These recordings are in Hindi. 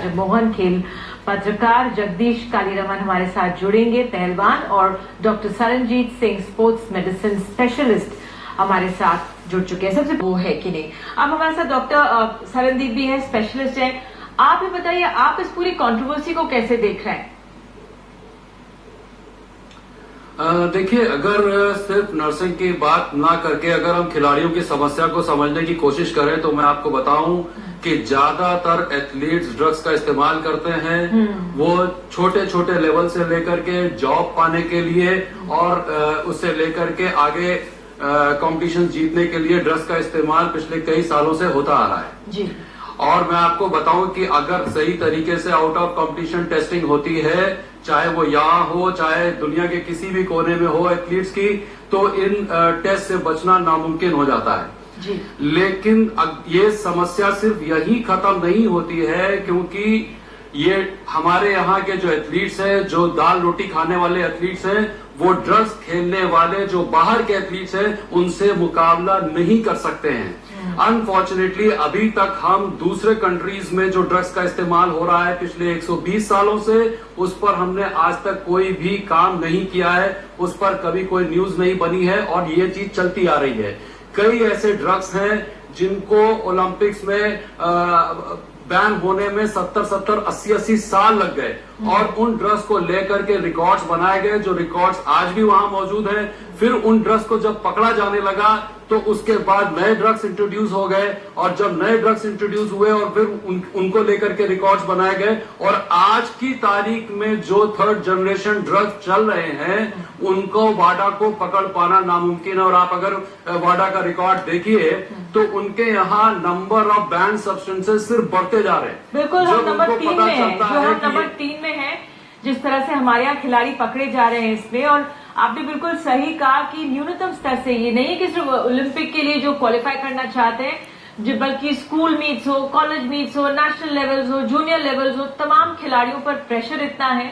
राजमोहन, खेल पत्रकार जगदीश कालीरमन हमारे साथ जुड़ेंगे, पहलवान, और doctor Saranjit Singh sports medicine specialist हमारे साथ जुड़ चुके हैं। सबसे वो है कि नहीं, अब हमारे साथ डॉक्टर सरनजीत भी है, स्पेशलिस्ट है। आप ही बताइए, आप इस पूरी कंट्रोवर्सी को कैसे देख रहे हैं? देखिए, अगर सिर्फ नर्सिंग की बात ना करके अगर हम खिलाड़ियों की समस्या को समझने की कोशिश करें तो मैं आपको बताऊं कि ज्यादातर एथलीट्स ड्रग्स का इस्तेमाल करते हैं। वो छोटे छोटे लेवल से लेकर के जॉब पाने के लिए और उससे लेकर के आगे कॉम्पिटिशन जीतने के लिए ड्रग्स का इस्तेमाल पिछले कई सालों से होता आ रहा है जी। और मैं आपको बताऊं कि अगर सही तरीके से आउट ऑफ कंपटीशन टेस्टिंग होती है, चाहे वो यहाँ हो चाहे दुनिया के किसी भी कोने में हो एथलीट्स की, तो इन टेस्ट से बचना नामुमकिन हो जाता है जी। लेकिन ये समस्या सिर्फ यही खत्म नहीं होती है, क्योंकि ये हमारे यहाँ के जो एथलीट्स हैं, जो दाल रोटी खाने वाले एथलीट्स हैं, वो ड्रग्स खेलने वाले जो बाहर के एथलीट्स हैं उनसे मुकाबला नहीं कर सकते हैं। अनफॉर्चुनेटली अभी तक हम दूसरे कंट्रीज में जो ड्रग्स का इस्तेमाल हो रहा है पिछले 120 सालों से, उस पर हमने आज तक कोई भी काम नहीं किया है, उस पर कभी कोई न्यूज नहीं बनी है और ये चीज चलती आ रही है। कई ऐसे ड्रग्स हैं जिनको ओलंपिक्स में बैन होने में 70, 80 साल लग गए और उन ड्रग्स को लेकर के रिकॉर्ड्स बनाए गए, जो रिकॉर्ड्स आज भी वहां मौजूद हैं। फिर उन ड्रग्स को जब पकड़ा जाने लगा तो उसके बाद नए ड्रग्स इंट्रोड्यूस हो गए और जब नए ड्रग्स इंट्रोड्यूस हुए और फिर उनको लेकर के रिकॉर्ड्स बनाए गए और आज की तारीख में जो थर्ड जनरेशन ड्रग्स चल रहे हैं उनको वाडा को पकड़ पाना नामुमकिन है। और आप अगर वाडा का रिकॉर्ड देखिए तो उनके यहाँ नंबर ऑफ बैन सब्सटेंसेस सिर्फ बढ़ते जा रहे हैं। बिल्कुल, हम नंबर 3 में हैं, जो हम नंबर 3 में हैं, जिस तरह से हमारे यहाँ खिलाड़ी पकड़े जा रहे हैं इसमें। और आपने बिल्कुल सही कहा कि न्यूनतम स्तर से ये नहीं है कि सिर्फ ओलंपिक के लिए जो क्वालिफाई करना चाहते हैं, बल्कि स्कूल मीट्स हो, कॉलेज मीट्स हो, नेशनल लेवल्स हो, जूनियर लेवल्स हो, तमाम खिलाड़ियों पर प्रेशर इतना है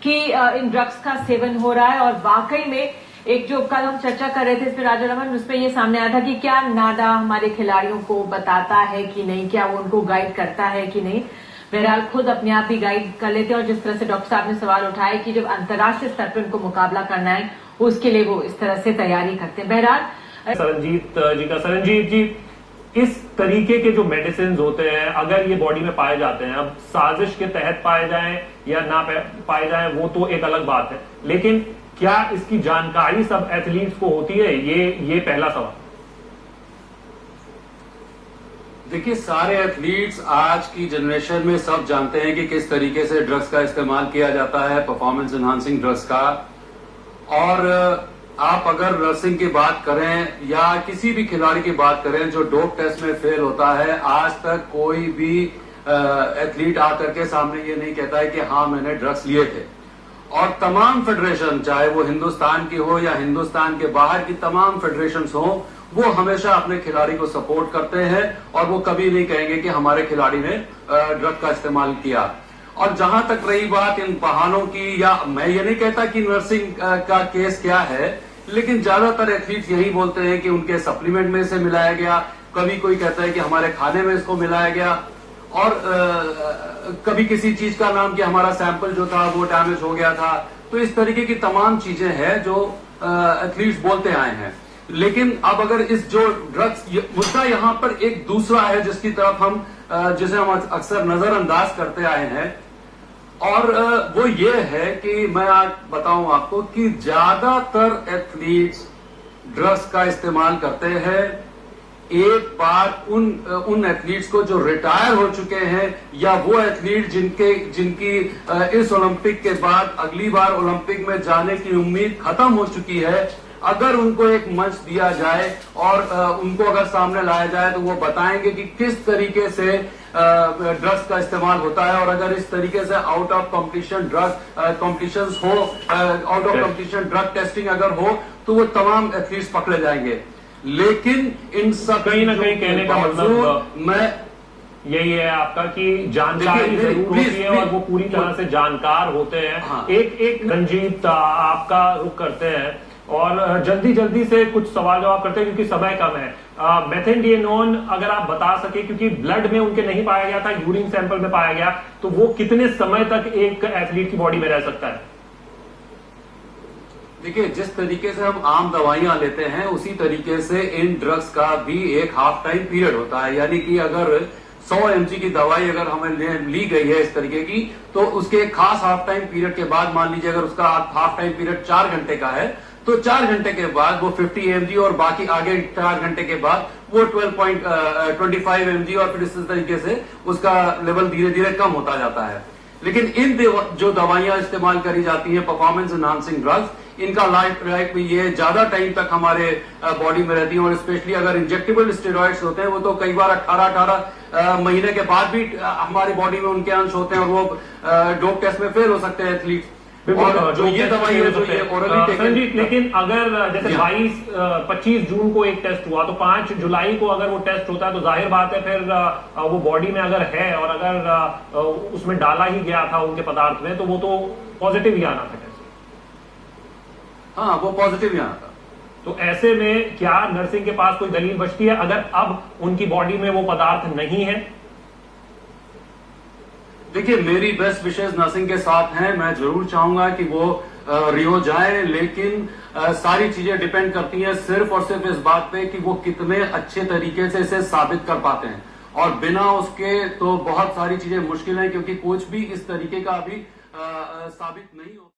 कि इन ड्रग्स का सेवन हो रहा है। और वाकई में एक जो कल हम चर्चा कर रहे थे इस पर राजारमन, उस पर ये सामने आया था कि क्या नाडा हमारे खिलाड़ियों को बताता है कि नहीं, क्या वो उनको गाइड करता है कि नहीं। बहरहाल खुद अपने आप भी गाइड कर लेते हैं और जिस तरह से डॉक्टर साहब ने सवाल उठाया कि जब अंतर्राष्ट्रीय स्तर पर उनको मुकाबला करना है उसके लिए वो इस तरह से तैयारी करते हैं। बहरहाल सरनजीत जी, इस तरीके के जो मेडिसिन होते हैं अगर ये बॉडी में पाए जाते हैं, अब साजिश के तहत पाए जाएं या ना पाए जाएं वो तो एक अलग बात है, लेकिन क्या इसकी जानकारी सब एथलीट्स को होती है? ये पहला सवाल। देखिए, सारे एथलीट्स आज की जनरेशन में सब जानते हैं कि किस तरीके से ड्रग्स का इस्तेमाल किया जाता है, परफॉर्मेंस एनहांसिंग ड्रग्स का। और आप अगर नर्सिंग की बात करें या किसी भी खिलाड़ी की बात करें जो डोप टेस्ट में फेल होता है, आज तक कोई भी एथलीट आकर के सामने ये नहीं कहता है कि हाँ मैंने ड्रग्स लिए थे। और तमाम फेडरेशन, चाहे वो हिंदुस्तान की हो या हिंदुस्तान के बाहर की तमाम फेडरेशन हो, वो हमेशा अपने खिलाड़ी को सपोर्ट करते हैं और वो कभी नहीं कहेंगे कि हमारे खिलाड़ी ने ड्रग का इस्तेमाल किया। और जहां तक रही बात इन बहानों की, या मैं ये नहीं कहता कि नर्सिंग का केस क्या है, लेकिन ज्यादातर एथलीट्स यही बोलते हैं कि उनके सप्लीमेंट में से मिलाया गया, कभी कोई कहता है कि हमारे खाने में इसको मिलाया गया, और कभी किसी चीज का नाम कि हमारा सैंपल जो था वो डैमेज हो गया था। तो इस तरीके की तमाम चीजें हैं जो एथलीट्स बोलते आए हैं। लेकिन अब अगर इस जो ड्रग्स मुद्दा यहाँ पर एक दूसरा है जिसकी तरफ हम जिसे हम अक्सर नजरअंदाज करते आए हैं, और वो ये है कि मैं आज बताऊं आपको कि ज्यादातर एथलीट्स ड्रग्स का इस्तेमाल करते हैं एक बार उन एथलीट्स को जो रिटायर हो चुके हैं, या वो एथलीट जिनकी इस ओलंपिक के बाद अगली बार ओलंपिक में जाने की उम्मीद खत्म हो चुकी है, अगर उनको एक मंच दिया जाए और उनको अगर सामने लाया जाए तो वो बताएंगे कि किस तरीके से ड्रग्स का इस्तेमाल होता है। और अगर इस तरीके से आउट ऑफ कॉम्पिटिशन कॉम्पिटिशंस हो, out of competition drug testing अगर हो, तो वो तमाम एथलीट्स पकड़े जाएंगे। लेकिन इन सब कहीं ना कहीं कहने का मतलब मैं यही है आपका कि जानकारी जरूर होती है और वो पूरी तरह से जानकार होते हैं। हाँ। एक रंजीत आपका रुख करते हैं और जल्दी जल्दी से कुछ सवाल जवाब करते हैं क्योंकि समय कम है। मेथेनडिएनोन अगर आप बता सके, क्योंकि ब्लड में उनके नहीं पाया गया था, यूरिन सैंपल में पाया गया, तो वो कितने समय तक एक एथलीट की बॉडी में रह सकता है? देखिए, जिस तरीके से हम आम दवाइयां लेते हैं उसी तरीके से इन ड्रग्स का भी एक हाफ टाइम पीरियड होता है। यानी कि अगर 100 mg की दवाई अगर हमें ली गई है इस तरीके की, तो उसके एक खास हाफ टाइम पीरियड के बाद, मान लीजिए अगर उसका हाफ टाइम पीरियड 4 घंटे का है, तो 4 घंटे के बाद वो 50 mg और बाकी आगे 4 घंटे के बाद वो 12.25 mg और फिर इस तरीके से उसका लेवल धीरे धीरे कम होता जाता है। लेकिन इन जो दवाइयां इस्तेमाल करी जाती हैं, परफॉर्मेंस एनहांसिंग ड्रग्स, इनका लाइफ में ये ज्यादा टाइम तक हमारे बॉडी में रहती है। और स्पेशली अगर इंजेक्टेबल स्टेरॉइड्स होते हैं, वो तो कई बार 18 महीने के बाद भी हमारी बॉडी में उनके अंश होते हैं और वो डोप टेस्ट में फेल हो सकते हैं एथलीट्स। और जो ये दवाई है जो ये ओरली संजीत, लेकिन अगर जैसे 25 जून को एक टेस्ट हुआ, तो 5 जुलाई को अगर वो टेस्ट होता है तो जाहिर बात है फिर वो बॉडी में अगर है और अगर उसमें डाला ही गया था उनके पदार्थ में, तो वो तो पॉजिटिव ही आना था। हाँ, वो पॉजिटिव ही आना था। तो ऐसे में क्या नर्सिंग के पास कोई दलील बचती है अगर अब उनकी बॉडी में वो पदार्थ नहीं है? देखिए, मेरी बेस्ट विशेष नर्सिंग के साथ हैं। मैं जरूर चाहूंगा कि वो रियो जाए, लेकिन सारी चीजें डिपेंड करती हैं सिर्फ और सिर्फ इस बात पे कि वो कितने अच्छे तरीके से इसे साबित कर पाते हैं। और बिना उसके तो बहुत सारी चीजें मुश्किल हैं, क्योंकि कुछ भी इस तरीके का अभी साबित नहीं हो